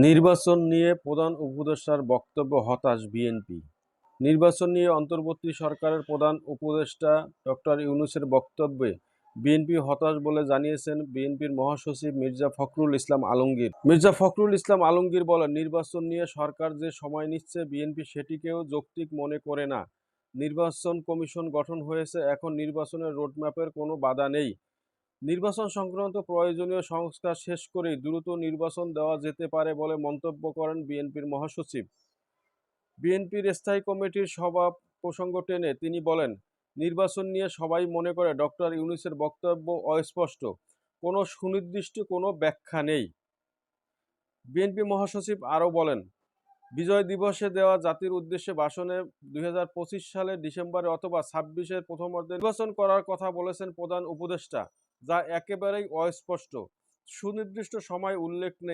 নির্বাচন নিয়ে প্রধান উপদেষ্টার বক্তব্য হতাশ বিএনপি। নির্বাচন নিয়ে অন্তর্বর্তী সরকারের প্রধান উপদেষ্টা ডক্টর ইউনূসের বক্তব্যে বিএনপি হতাশ বলে জানিয়েছেন বিএনপির মহাসচিব মির্জা ফখরুল ইসলাম আলমগীর। মির্জা ফখরুল ইসলাম আলমগীর বলেন, নির্বাচন নিয়ে সরকার যে সময় নিচ্ছে বিএনপি সেটিকেও যৌক্তিক মনে করে না। নির্বাচন কমিশন গঠন হয়েছে, এখন নির্বাচনের রোডম্যাপের কোনো বাধা নেই। নির্বাচন সংক্রান্ত প্রয়োজনীয় সংস্কার শেষ করেই দ্রুত নির্বাচন দেওয়া যেতে পারে বলে মন্তব্য করেন বিএনপির মহাসচিব। বিএনপির স্থায়ী কমিটির সভা প্রসঙ্গ টেনে তিনি বলেন, নির্বাচন নিয়ে সবাই মনে করে ডক্টর ইউনূসের বক্তব্য অস্পষ্ট, কোনো সুনির্দিষ্ট কোনো ব্যাখ্যা নেই। বিএনপি মহাসচিব আরও বলেন, বিজয় দিবসে দেওয়া জাতির উদ্দেশ্যে ভাষণে 2025 সালের ডিসেম্বরে অথবা 26-এর প্রথমার্ধে নির্বাচন করার কথা বলেছেন প্রধান উপদেষ্টা, যা একেবারেই অস্পষ্ট। সুনির্দিষ্ট সময় উল্লেখ নেই।